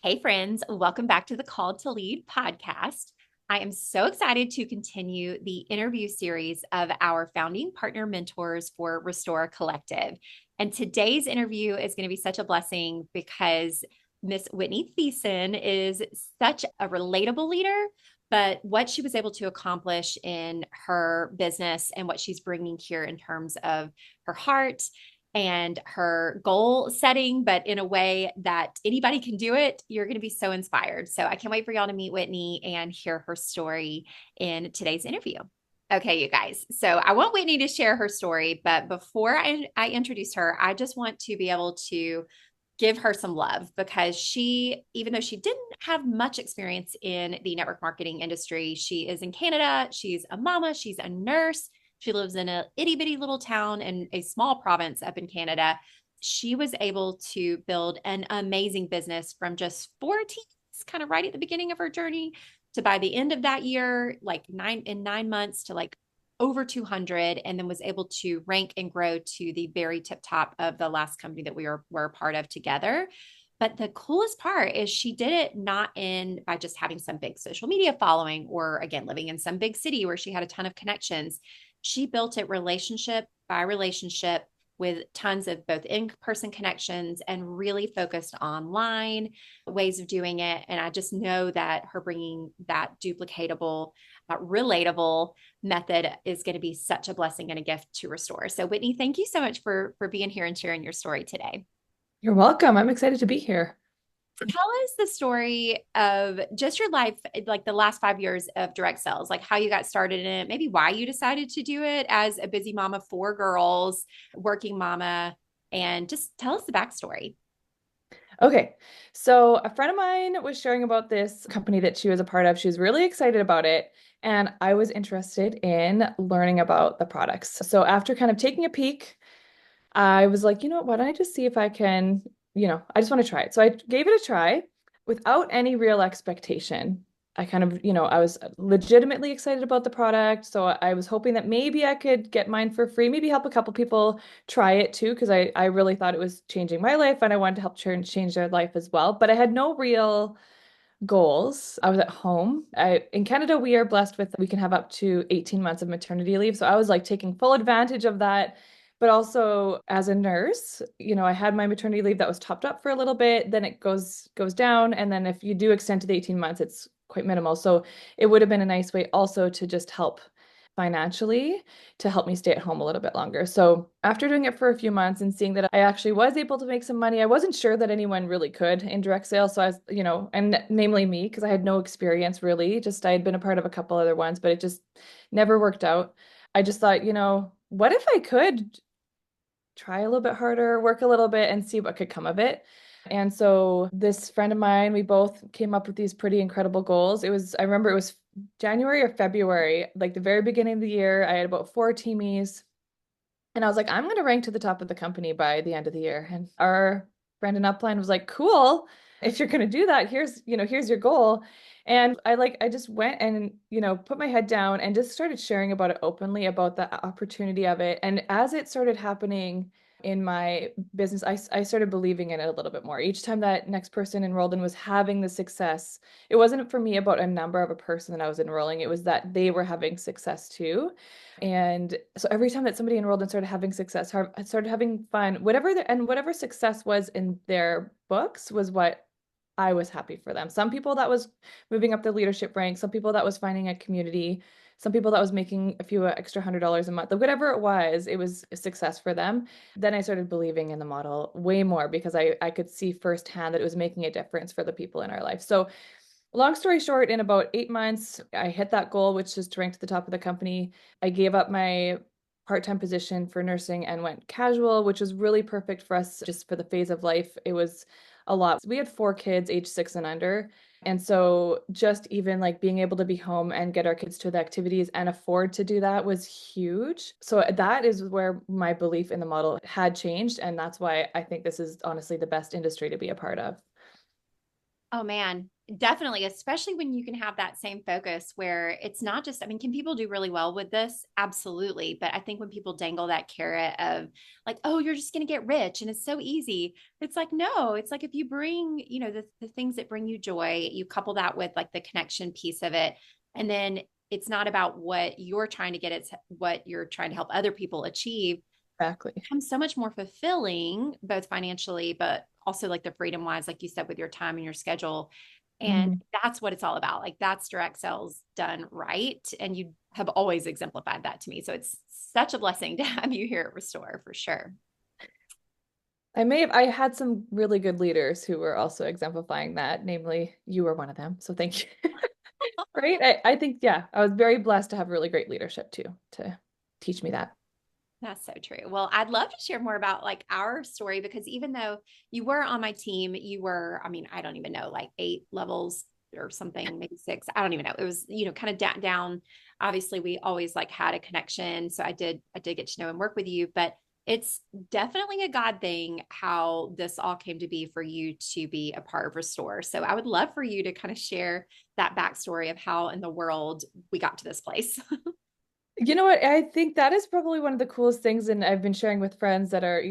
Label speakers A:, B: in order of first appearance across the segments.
A: Hey, friends, welcome back to the Called to Lead podcast. I am so excited to continue the interview series of our founding partner mentors for Restore Collective. And today's interview is going to be such a blessing because Miss Whitney Thiessen is such a relatable leader, but what she was able to accomplish in her business and what she's bringing here in terms of her heart and her goal setting, but in a way that anybody can do it, you're going to be so inspired. So I can't wait for y'all to meet Whitney and hear her story in today's interview. Okay, you guys. So I want Whitney to share her story, but before I introduce her, I just want to be able to give her some love because she, even though she didn't have much experience in the network marketing industry, she is in Canada. She's a mama, she's a nurse. She lives in a itty bitty little town in a small province up in Canada. She was able to build an amazing business from just 14, kind of right at the beginning of her journey, to by the end of that year, like 9 months to like over 200, and then was able to rank and grow to the very tip top of the last company that we were a part of together. But the coolest part is she did it not in by just having some big social media following or again living in some big city where she had a ton of connections. She built it relationship by relationship with tons of both in-person connections and really focused online ways of doing it. And I just know that her bringing that duplicatable, relatable method is going to be such a blessing and a gift to Restore. So Whitney, thank you so much for being here and sharing your story today.
B: You're welcome. I'm excited to be here.
A: Tell us the story of just your life, like the last 5 years of direct sales, like how you got started in it, maybe why you decided to do it as a busy mama, 4 girls, working mama, and just tell us the backstory.
B: Okay. So a friend of mine was sharing about this company that she was a part of. She was really excited about it. And I was interested in learning about the products. So after kind of taking a peek, I was like, you know what, why don't I just see if I can, I just want to try it. So I gave it a try without any real expectation. I kind of, I was legitimately excited about the product. So I was hoping that maybe I could get mine for free, maybe help a couple people try it too, because I really thought it was changing my life and I wanted to help change their life as well. But I had no real goals. I was at home. In Canada, we are blessed with we can have up to 18 months of maternity leave. So I was like taking full advantage of that. But also as a nurse, I had my maternity leave that was topped up for a little bit, then it goes down. And then if you do extend to the 18 months, it's quite minimal. So it would have been a nice way also to just help financially to help me stay at home a little bit longer. So after doing it for a few months and seeing that I actually was able to make some money, I wasn't sure that anyone really could in direct sales. So I was, and namely me, because I had no experience really. Just I had been a part of a couple other ones, but it just never worked out. I just thought, what if I could try a little bit harder, work a little bit, and see what could come of it. And so this friend of mine, we both came up with these pretty incredible goals. I remember it was January or February, like the very beginning of the year. I had about 4 teamies. And I was like, I'm going to rank to the top of the company by the end of the year. And our friend in upline was like, cool. If you're going to do that, here's your goal. And I just went and, put my head down and just started sharing about it openly, about the opportunity of it. And as it started happening in my business, I started believing in it a little bit more. Each time that next person enrolled in was having the success, it wasn't for me about a number of a person that I was enrolling. It was that they were having success too. And so every time that somebody enrolled and started having success, started having fun, whatever success was in their books was what I was happy for them. Some people that was moving up the leadership ranks, some people that was finding a community, some people that was making a few extra $100 a month, whatever it was a success for them. Then I started believing in the model way more because I could see firsthand that it was making a difference for the people in our life. So long story short, in about 8 months, I hit that goal, which is to rank to the top of the company. I gave up my part-time position for nursing and went casual, which was really perfect for us just for the phase of life. It was a lot. We had 4 kids, age 6 and under. And so just even like being able to be home and get our kids to the activities and afford to do that was huge. So that is where my belief in the model had changed. And that's why I think this is honestly the best industry to be a part of.
A: Oh man. Definitely, especially when you can have that same focus where it's not just, I mean, can people do really well with this? Absolutely. But I think when people dangle that carrot of like, oh, you're just going to get rich and it's so easy. It's like, no, it's like if you bring, the things that bring you joy, you couple that with like the connection piece of it. And then it's not about what you're trying to get, it's what you're trying to help other people achieve.
B: Exactly.
A: Becomes so much more fulfilling, both financially, but also like the freedom wise, like you said, with your time and your schedule. And
B: Mhm.
A: that's what it's all about. Like that's direct sales done right. And you have always exemplified that to me. So it's such a blessing to have you here at Restore for sure.
B: I had some really good leaders who were also exemplifying that, namely you were one of them. So thank you. Right? I think, yeah, I was very blessed to have really great leadership too, to teach me that.
A: That's so true. Well, I'd love to share more about like our story because even though you were on my team, you were, I mean, I don't even know, like 8 levels or something, maybe 6. I don't even know. It was, kind of down. Obviously, we always like had a connection. So I did get to know and work with you, but it's definitely a God thing how this all came to be for you to be a part of Restore. So I would love for you to kind of share that backstory of how in the world we got to this place.
B: You know what? I think that is probably one of the coolest things, and I've been sharing with friends that are,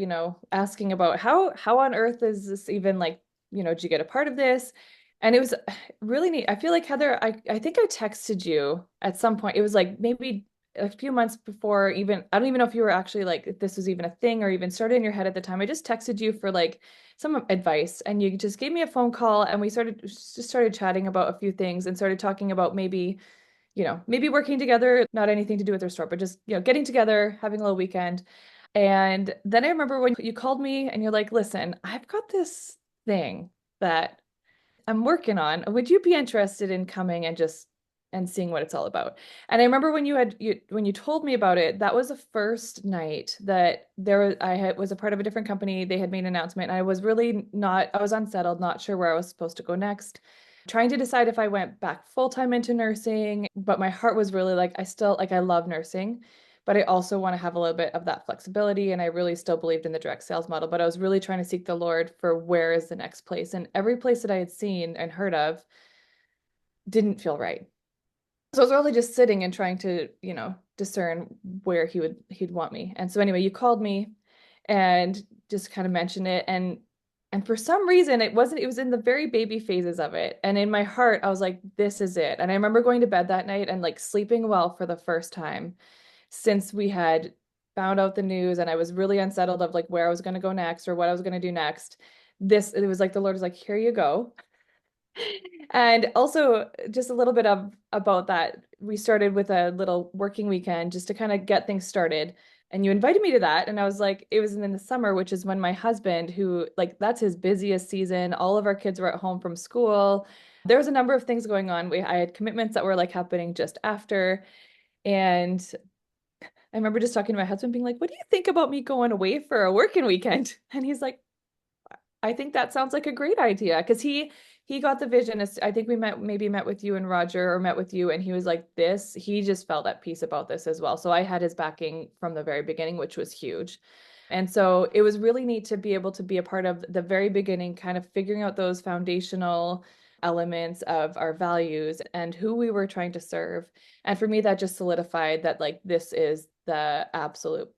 B: asking about how on earth is this even like, did you get a part of this? And it was really neat. I feel like Heather, I think I texted you at some point. It was like maybe a few months before even, I don't even know if you were actually like if this was even a thing or even started in your head at the time. I just texted you for like some advice and you just gave me a phone call and we started chatting about a few things and started talking about maybe working together, not anything to do with their store, but just, getting together, having a little weekend. And then I remember when you called me and you're like, listen, I've got this thing that I'm working on. Would you be interested in coming and seeing what it's all about? And I remember when you told me about it, that was the first night that was a part of a different company. They had made an announcement. And I was unsettled, not sure where I was supposed to go next. Trying to decide if I went back full time into nursing, but my heart was really like I love nursing, but I also want to have a little bit of that flexibility. And I really still believed in the direct sales model, but I was really trying to seek the Lord for where is the next place. And every place that I had seen and heard of didn't feel right. So I was really just sitting and trying to, discern where he'd want me. And so anyway, you called me and just kind of mentioned it. And for some reason it was in the very baby phases of it. And in my heart, I was like, this is it. And I remember going to bed that night and like sleeping well for the first time since we had found out the news and I was really unsettled of like where I was going to go next or what I was going to do next. It was like the Lord was like, here you go. And also just a little bit of about that. We started with a little working weekend just to kind of get things started. And you invited me to that. And I was like, it was in the summer, which is when my husband, who like that's his busiest season, all of our kids were at home from school. There was a number of things going on. I had commitments that were like happening just after. And I remember just talking to my husband, being like, what do you think about me going away for a working weekend? And he's like, I think that sounds like a great idea because he got the vision. I think we met with you and Roger or met with you and he was like this. He just felt at peace about this as well. So I had his backing from the very beginning, which was huge. And so it was really neat to be able to be a part of the very beginning, kind of figuring out those foundational elements of our values and who we were trying to serve. And for me, that just solidified that like this is the absolute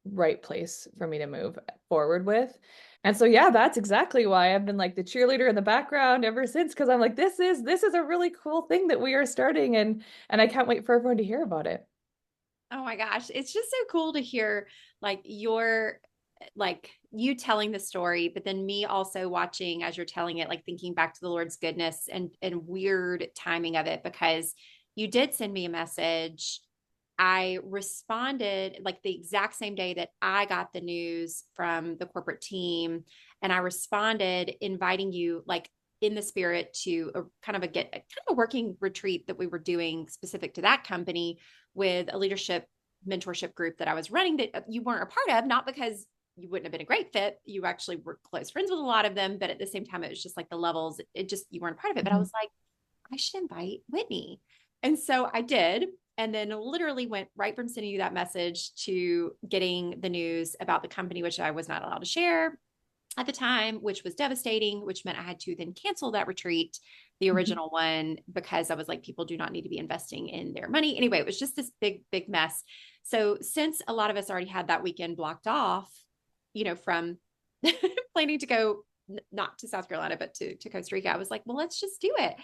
B: right place for me to move forward with. And so yeah, that's exactly why I've been like the cheerleader in the background ever since because I'm like this is a really cool thing that we are starting and I can't wait for everyone to hear about it.
A: Oh my gosh, it's just so cool to hear like you telling the story, but then me also watching as you're telling it, like thinking back to the Lord's goodness and weird timing of it because you did send me a message. I responded like the exact same day that I got the news from the corporate team, and I responded inviting you like in the spirit to a kind of a working retreat that we were doing specific to that company with a leadership mentorship group that I was running that you weren't a part of, not because you wouldn't have been a great fit. You actually were close friends with a lot of them, but at the same time, it was just like the levels, it just, you weren't a part of it. But I
B: Mhm.
A: was like, I should invite Whitney. And so I did. And then literally went right from sending you that message to getting the news about the company, which I was not allowed to share at the time, which was devastating, which meant I had to then cancel that retreat. the original one, because I was like, people do not need to be investing in their money. Anyway, it was just this big, big mess. So since a lot of us already had that weekend blocked off, from planning to go not to South Carolina, but to Costa Rica, I was like, well, let's just do it.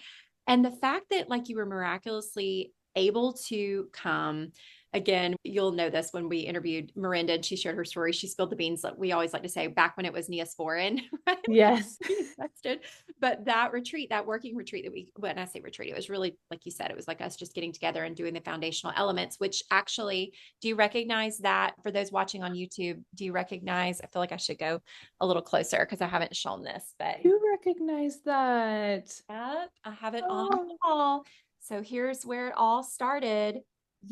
A: And the fact that like you were miraculously able to come again, you'll know this when we interviewed Miranda and she shared her story. She spilled the beans. Like we always like to say back when it was Neosporin, right?
B: Yes.
A: We invested. But that retreat, that working retreat when I say retreat, it was really, like you said, it was like us just getting together and doing the foundational elements, which actually, do you recognize that for those watching on YouTube? Do you recognize, I feel like I should go a little closer because I haven't shown this, but
B: You recognize that.
A: yep, I have it on the
B: Oh,
A: wall. So here's where it all started.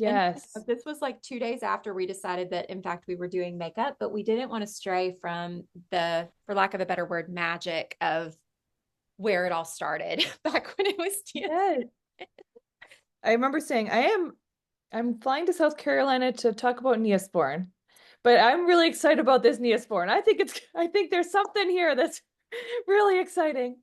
A: And
B: yes.
A: this was like 2 days after we decided that, in fact, we were doing makeup, but we didn't want to stray from the, for lack of a better word, magic of where it all started back when it was
B: Yes.
A: dancing.
B: I remember saying, I'm flying to South Carolina to talk about Neosporin, but I'm really excited about this Neosporin. I think there's something here that's really exciting.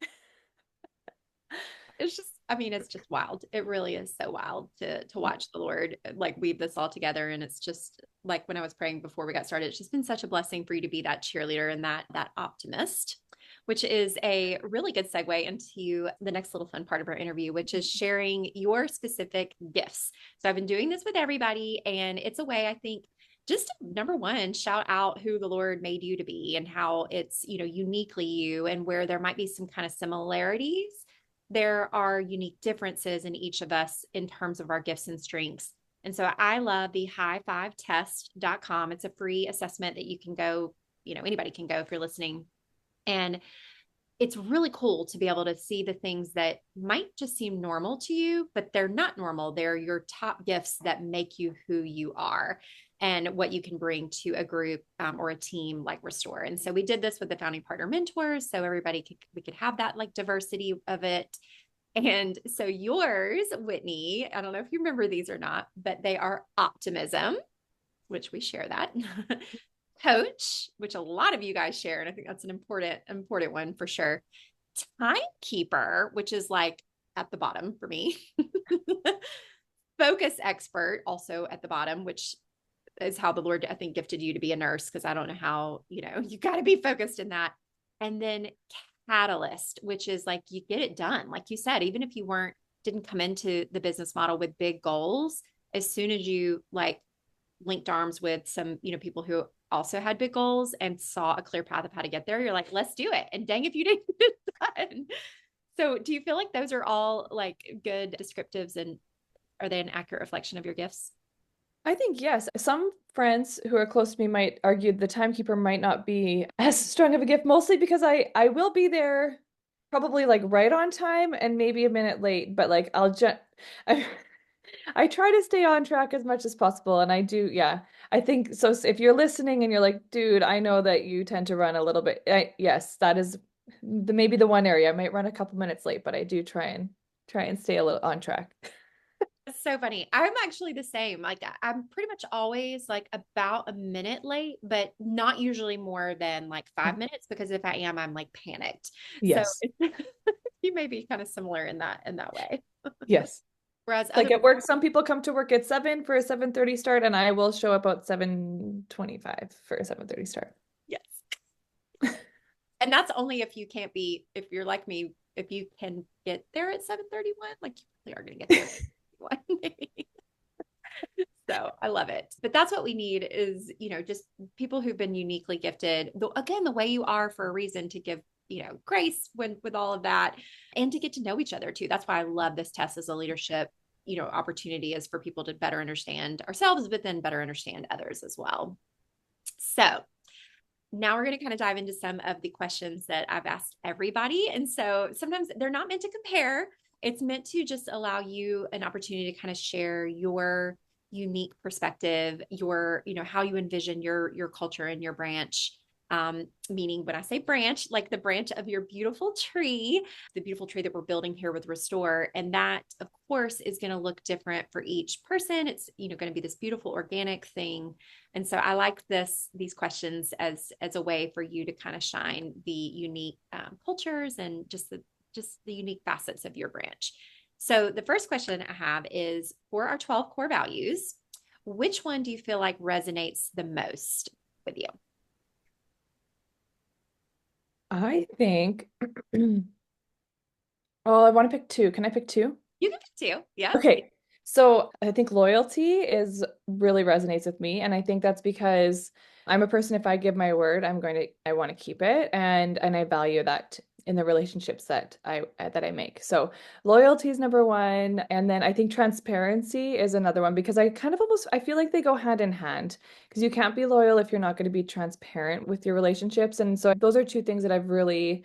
A: It's just, I mean, it's just wild. It really is so wild to watch the Lord like weave this all together. And it's just like when I was praying before we got started, it's just been such a blessing for you to be that cheerleader and that optimist, which is a really good segue into the next little fun part of our interview, which is sharing your specific gifts. So I've been doing this with everybody, and it's a way I think just to, number one, shout out who the Lord made you to be and how it's, uniquely you, and where there might be some kind of similarities, there are unique differences in each of us in terms of our gifts and strengths. And so I love the high5test.com. It's a free assessment that you can go, anybody can go if you're listening. And it's really cool to be able to see the things that might just seem normal to you, but they're not normal. They're your top gifts that make you who you are and what you can bring to a group or a team like Restore. And so we did this with the founding partner mentors. So we could have that like diversity of it. And so yours, Whitney, I don't know if you remember these or not, but they are optimism, which we share that. Coach, which a lot of you guys share, and I think that's an important one for sure. Timekeeper, which is like at the bottom for me. Focus expert, also at the bottom, which is how the Lord, I think, gifted you to be a nurse, because I don't know how, you got to be focused in that. And then catalyst, which is like you get it done. Like you said, even if you didn't come into the business model with big goals, as soon as you like linked arms with some, people who also had big goals and saw a clear path of how to get there, you're like, let's do it. And dang if you didn't get it done. So do you feel like those are all like good descriptives, and are they an accurate reflection of your gifts?
B: I think yes. Some friends who are close to me might argue the timekeeper might not be as strong of a gift, mostly because I will be there probably like right on time and maybe a minute late, but like I, I try to stay on track as much as possible, and I do, yeah. I think so. If you're listening and you're like, dude, I know that you tend to run a little bit. Yes, that is maybe the one area I might run a couple minutes late, but I do try and stay a little on track.
A: It's so funny. I'm actually the same. Like I'm pretty much always like about a minute late, but not usually more than like 5 minutes, because if I am, I'm like panicked. So
B: Yes.
A: you may be kind of similar in that way.
B: Yes.
A: Whereas other,
B: Like at work, some people come to work at 7 for a 7:30 start, and I will show up at 7:25 for a 7:30 start.
A: yes. And that's only if you're like me, if you can get there at 7:31, like you really are going to get there at 7:31. So I love it. But that's what we need is, just people who've been uniquely gifted. Again, the way you are for a reason, to give, grace with all of that, and to get to know each other too. That's why I love this test as a leadership, opportunity, is for people to better understand ourselves, but then better understand others as well. So now we're going to kind of dive into some of the questions that I've asked everybody. And so sometimes they're not meant to compare. It's meant to just allow you an opportunity to kind of share your unique perspective, your, how you envision your culture and your branch. Meaning when I say branch, like the branch of your beautiful tree, the beautiful tree that we're building here with Restore. And that, of course, is going to look different for each person. It's, going to be this beautiful organic thing. And so I like these questions as a way for you to kind of shine the unique cultures and just just the unique facets of your branch. So the first question I have is for our 12 core values, which one do you feel like resonates the most with you?
B: I think, oh, I want to pick two. Can I pick two?
A: You can pick two. Yep.
B: Okay. So I think loyalty is really resonates with me. And I think that's because I'm a person, if I give my word, I want to keep it. And I value that in the relationships that I make. So loyalty is number one. And then I think transparency is another one because I feel like they go hand in hand because you can't be loyal if you're not going to be transparent with your relationships. And so those are two things that I've really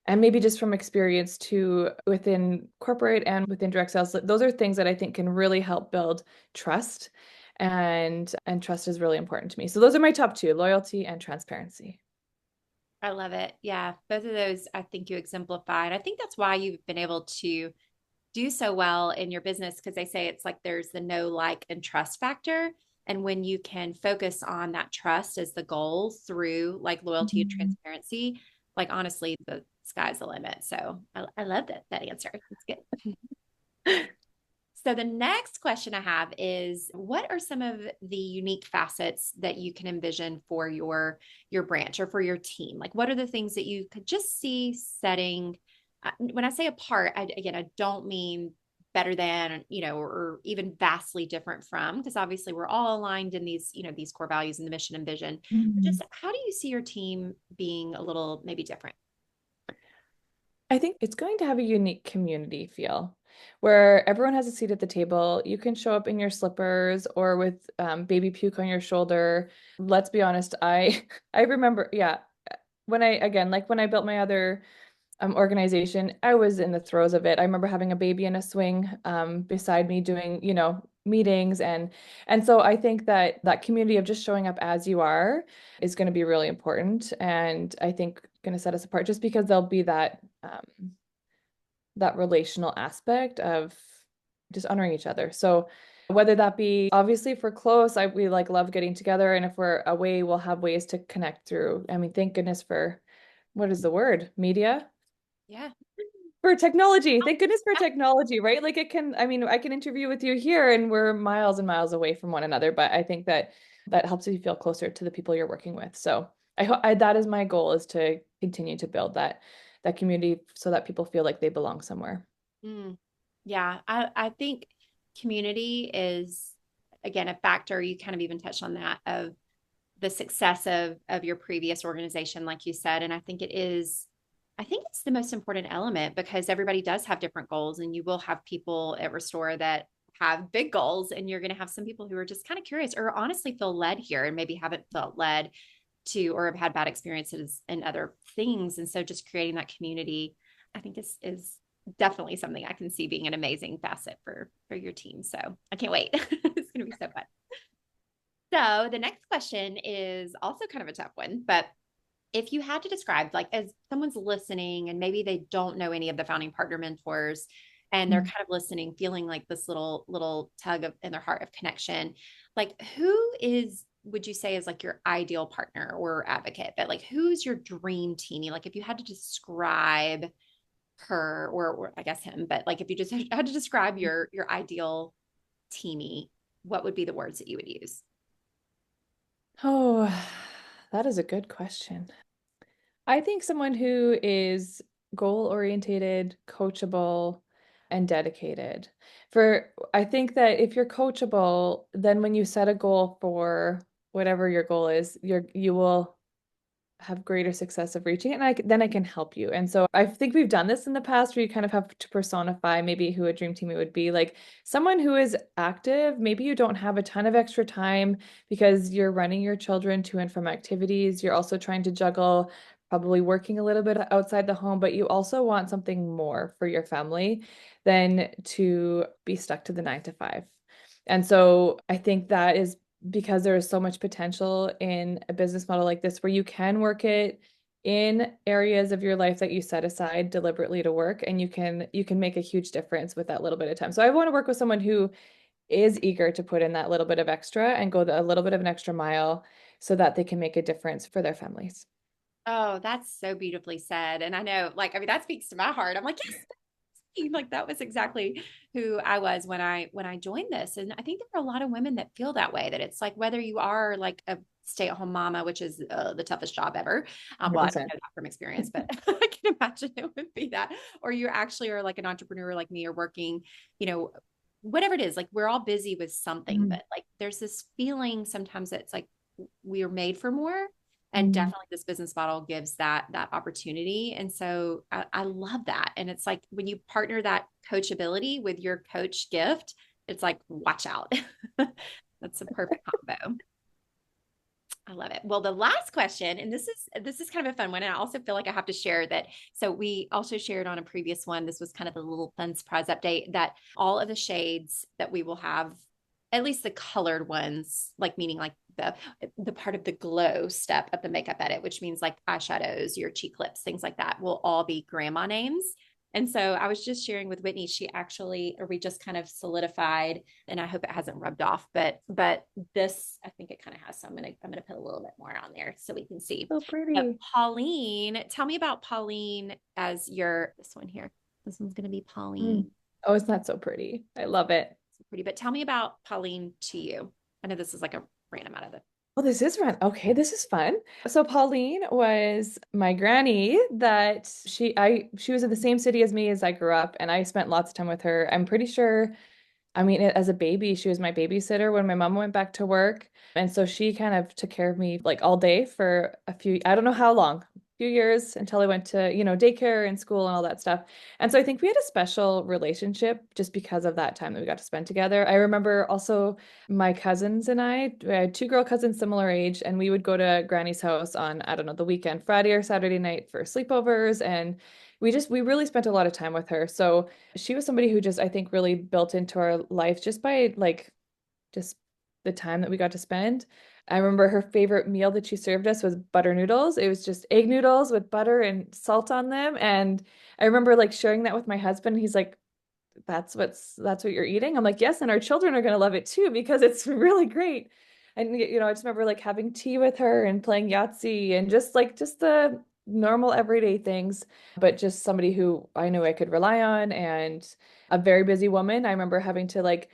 B: and maybe just from experience too within corporate and within direct sales, those are things that I think can really help build trust. And trust is really important to me. So those are my top two, loyalty and transparency.
A: I love it. Yeah. Both of those I think you exemplified. I think that's why you've been able to do so well in your business because they say it's like there's the know, like, and trust factor. And when you can focus on that trust as the goal through like loyalty and
B: Mhm.
A: transparency, like honestly, the sky's the limit. So I love that answer. It's good. So the next question I have is what are some of the unique facets that you can envision for your branch or for your team? Like what are the things that you could just see setting when I say apart, again, I don't mean better than, or even vastly different from, because obviously we're all aligned in these core values and the mission and vision. But just
B: Mhm.
A: how do you see your team being a little maybe different?
B: I think it's going to have a unique community feel where everyone has a seat at the table. You can show up in your slippers or with baby puke on your shoulder. Let's be honest, I remember, yeah, when I built my other organization, I was in the throes of it. I remember having a baby in a swing beside me doing, meetings and so I think that that community of just showing up as you are is going to be really important and I think going to set us apart just because there'll be that relational aspect of just honoring each other. So whether that be obviously if we're close, we like love getting together and if we're away, we'll have ways to connect through. I mean, thank goodness for what is the word? Media?
A: Yeah.
B: For technology. Thank goodness for technology, right? Like I mean, I can interview with you here and we're miles and miles away from one another, but I think that that helps you feel closer to the people you're working with. So I hope that is my goal is to continue to build that community so that people feel like they belong somewhere.
A: Mm, yeah, I think community is again a factor. You kind of even touched on that of the success of your previous organization, like you said. And I think it's the most important element because everybody does have different goals, and you will have people at Restore that have big goals, and you're going to have some people who are just kind of curious or honestly feel led here and maybe haven't felt led to or have had bad experiences in other things. And so just creating that community, I think is definitely something I can see being an amazing facet for your team. So I can't wait. It's gonna be so fun. So the next question is also kind of a tough one, but if you had to describe, like, as someone's listening and maybe they don't know any of the founding partner mentors and they're
B: Mm.
A: kind of listening, feeling like this little tug of in their heart of connection, like, who would you say is like your ideal partner or advocate? But like, who's your dream teamie? Like, if you had to describe her or I guess him, but like, if you just had to describe your ideal teamie, what would be the words that you would use?
B: Oh, that is a good question. I think someone who is goal orientated, coachable, and dedicated. I think that if you're coachable, then when you set a goal for whatever your goal is, you will have greater success of reaching it, and then I can help you. And so I think we've done this in the past where you kind of have to personify maybe who a dream teammate would be, like someone who is active. Maybe you don't have a ton of extra time because you're running your children to and from activities. You're also trying to juggle probably working a little bit outside the home, but you also want something more for your family than to be stuck to the 9 to 5. And so I think that is because there is so much potential in a business model like this where you can work it in areas of your life that you set aside deliberately to work and you can make a huge difference with that little bit of time. So I want to work with someone who is eager to put in that little bit of extra and go a little bit of an extra mile so that they can make a difference for their families.
A: Oh, that's so beautifully said. And I know, like, I mean, that speaks to my heart. I'm like, yes, like that was exactly who I was when I joined this. And I think there are a lot of women that feel that way, that it's like whether you are like a stay-at-home mama, which is the toughest job ever. Well, I don't
B: 100%.
A: know that from experience, but I can imagine it would be that. Or you actually are like an entrepreneur like me, or working, you know, whatever it is, like we're all busy with something,
B: Mhm.
A: but like there's this feeling sometimes that it's like we are made for more. And
B: Mhm.
A: definitely this business model gives that opportunity. And so I love that. And it's like when you partner that coachability with your coach gift, it's like, watch out. That's a perfect combo. I love it. Well, the last question, and this is kind of a fun one, and I also feel like I have to share that. So we also shared on a previous one. This was kind of a little fun surprise update that all of the shades that we will have, at least the colored ones, like meaning like the part of the glow step of the makeup edit, which means like eyeshadows, your cheek lips, things like that, will all be grandma names. And so I was just sharing with Whitney, she actually, or we just kind of solidified, and I hope it hasn't rubbed off, but this, I think it kind of has. So I'm gonna put a little bit more on there so we can see.
B: So pretty.
A: Pauline, tell me about Pauline as your this one here. This one's gonna be
B: Mm.
A: Pauline.
B: Oh, isn't that so pretty? I love it.
A: So pretty, but tell me about Pauline to you. I know this is like a random out of the.
B: Well, this is fun. Okay, this is fun. So Pauline was my granny that she was in the same city as me as I grew up, and I spent lots of time with her. I'm pretty sure, I mean, as a baby, she was my babysitter when my mom went back to work. And so she kind of took care of me like all day for I don't know how long, a few years until I went to, daycare and school and all that stuff. And so I think we had a special relationship just because of that time that we got to spend together. I remember also my cousins and I had two girl cousins similar age, and we would go to Granny's house on, I don't know, the weekend, Friday or Saturday night for sleepovers. And we really spent a lot of time with her. So she was somebody who just, I think, really built into our life just by like just the time that we got to spend. I remember her favorite meal that she served us was butter noodles. It was just egg noodles with butter and salt on them. And I remember like sharing that with my husband. He's like, that's what you're eating? I'm like, yes, and our children are gonna love it too because it's really great. And I just remember like having tea with her and playing Yahtzee and just the normal everyday things, but just somebody who I knew I could rely on, and a very busy woman. I remember having to like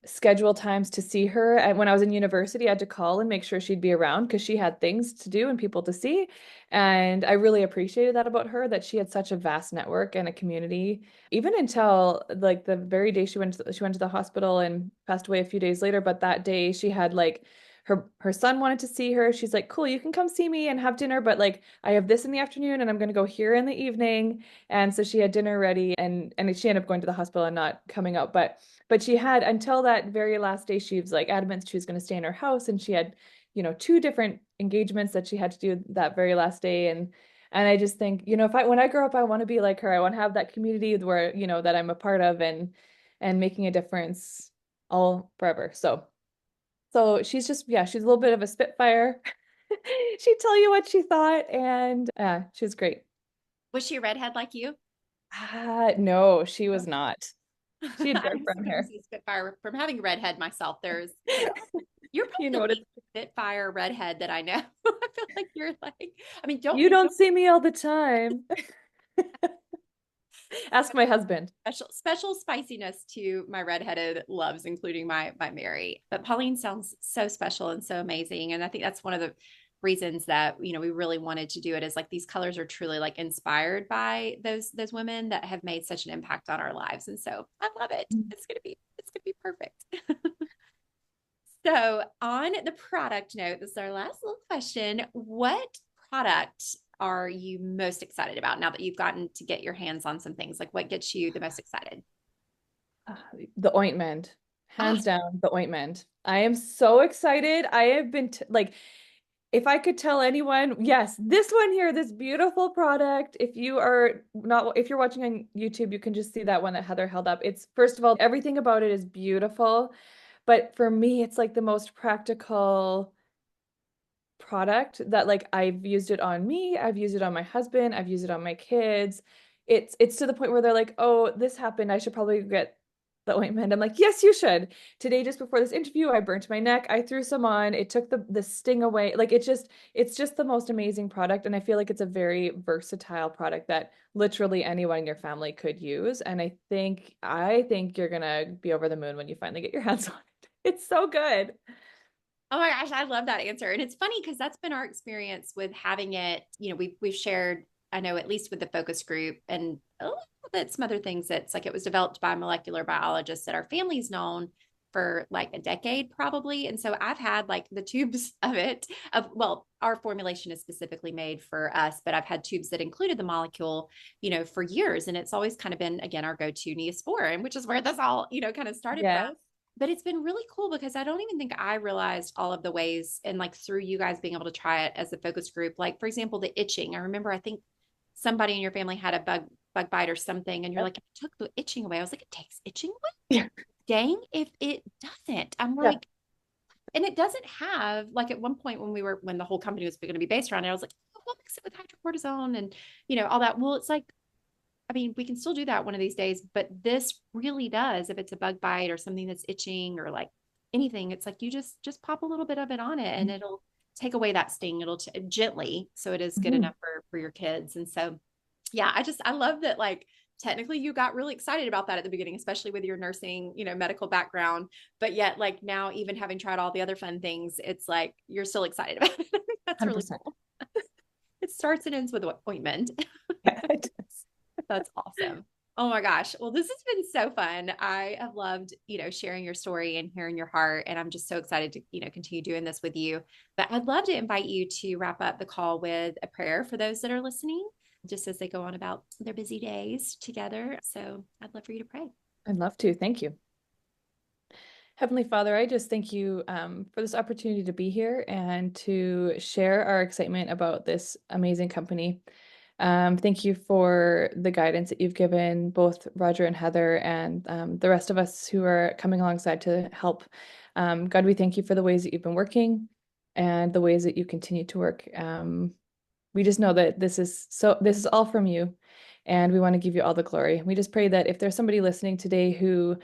B: schedule times to see her. And when I was in university, I had to call and make sure she'd be around because she had things to do and people to see. And I really appreciated that about her, that she had such a vast network and a community, even until like the very day she went to the hospital and passed away a few days later. But that day she had like her son wanted to see her. She's like, cool, you can come see me and have dinner, but like I have this in the afternoon and I'm going to go here in the evening. And so she had dinner ready, and she ended up going to the hospital and not coming out. But she had, until that very last day, she was like adamant she was going to stay in her house, and she had, two different engagements that she had to do that very last day. And I just think, if when I grow up, I want to be like her. I want to have that community where, that I'm a part of, and making a difference all forever. So she's just, yeah, she's a little bit of a spitfire. She'd tell you what she thought, and she was great.
A: Was she a redhead like you?
B: No, she
A: Oh.
B: was not. She had
A: I
B: dark
A: was
B: brown
A: gonna
B: hair.
A: say Spitfire. From having a redhead myself, you're
B: You
A: probably
B: know
A: the
B: what
A: least
B: it's
A: Spitfire redhead that I know. I feel like you're like, I mean, don't
B: You
A: be
B: don't see me all the time. Ask my husband.
A: special spiciness to my redheaded loves, including my Mary. But Pauline sounds so special and so amazing, and I think that's one of the reasons that we really wanted to do it, is like these colors are truly like inspired by those women that have made such an impact on our lives, and so I love it. It's gonna be perfect. So on the product note, this is our last little question. What product are you most excited about now that you've gotten to get your hands on some things? Like what gets you the most excited?
B: Uh, The ointment.
A: Oh,
B: Hands down, the ointment. I am so excited. I have been like, if I could tell anyone, yes, this one here, this beautiful product. If you're watching on YouTube, you can just see that one that Heather held up. It's, first of all, everything about it is beautiful. But for me, it's like the most practical product that, like, I've used it on me, I've used it on my husband, I've used it on my kids. It's to the point where they're like, "Oh, this happened. I should probably get the ointment. I'm like, yes, you should. Today, just before this interview, I burnt my neck. I threw some on. It took the sting away. Like it's just the most amazing product. And I feel like it's a very versatile product that literally anyone in your family could use. And I think you're gonna be over the moon when you finally get your hands on it. It's so good.
A: Oh my gosh, I love that answer. And it's funny because that's been our experience with having it. We've shared, I know, at least with the focus group and a little bit some other things. That's like it was developed by molecular biologists that our family's known for like a decade probably. And so I've had like the tubes of it well, our formulation is specifically made for us, but I've had tubes that included the molecule, for years. And it's always kind of been, again, our go-to Neosporin, which is where this all, kind of started from.
B: Yes.
A: But it's been really cool because I don't even think I realized all of the ways, and like through you guys being able to try it as a focus group, like for example, the itching. I remember I think somebody in your family had a bug bite or something, and you're like, it took the itching away. I was like, it takes itching away.
B: Yeah.
A: Dang, if it doesn't. I'm
B: Yeah.
A: like, and it doesn't have like at one point when the whole company was going to be based around it, I was like, oh, we'll mix it with hydrocortisone and all that. Well, it's like, I mean, we can still do that one of these days, but this really does. If it's a bug bite or something that's itching or like anything, it's like you just pop a little bit of it on it and it'll take away that sting. It'll gently, so it is good
B: Mhm.
A: enough for your kids. And so, yeah, I love that. Like technically, you got really excited about that at the beginning, especially with your nursing, medical background. But yet, like now, even having tried all the other fun things, it's like you're still excited about it. That's really
B: 100%.
A: cool. It starts and ends with ointment.
B: Yeah, it does.
A: That's awesome. Oh my gosh. Well, this has been so fun. I have loved, sharing your story and hearing your heart. And I'm just so excited to, continue doing this with you. But I'd love to invite you to wrap up the call with a prayer for those that are listening, just as they go on about their busy days together. So I'd love for you to pray.
B: I'd love to. Thank you. Heavenly Father, I just thank you for this opportunity to be here and to share our excitement about this amazing company. Thank you for the guidance that you've given both Roger and Heather and the rest of us who are coming alongside to help. God, we thank you for the ways that you've been working and the ways that you continue to work. We just know that this is all from you, and we want to give you all the glory. We just pray that if there's somebody listening today who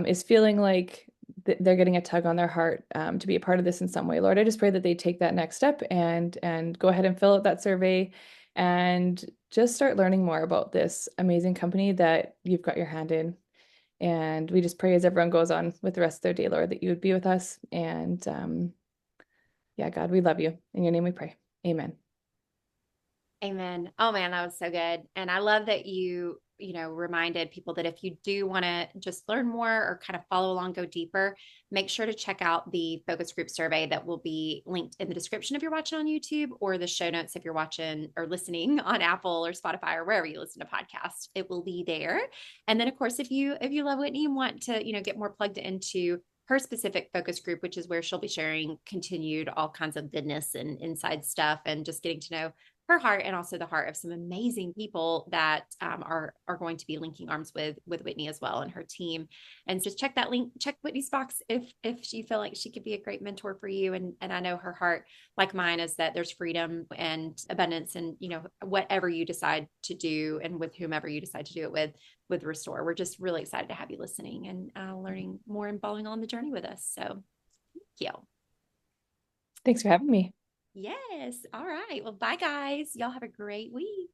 B: is feeling like they're getting a tug on their heart to be a part of this in some way, Lord, I just pray that they take that next step and go ahead and fill out that survey and just start learning more about this amazing company that you've got your hand in. And we just pray as everyone goes on with the rest of their day, Lord, that you would be with us. And yeah, God, we love you. In your name we pray. Amen.
A: Amen. Oh man, that was so good. And I love that reminded people that if you do want to just learn more or kind of follow along, go deeper, make sure to check out the focus group survey that will be linked in the description if you're watching on YouTube, or the show notes if you're watching or listening on Apple or Spotify or wherever you listen to podcasts. It will be there. And then of course, if you love Whitney and want to, get more plugged into her specific focus group, which is where she'll be sharing continued all kinds of goodness and inside stuff and just getting to know her heart and also the heart of some amazing people that are going to be linking arms with Whitney as well and her team. And just check that link, check Whitney's box if you feel like she could be a great mentor for you. And I know her heart, like mine, is that there's freedom and abundance and whatever you decide to do and with whomever you decide to do it with Restore. We're just really excited to have you listening and learning more and following on the journey with us. So thank you.
B: Thanks for having me.
A: Yes. All right. Well, bye guys. Y'all have a great week.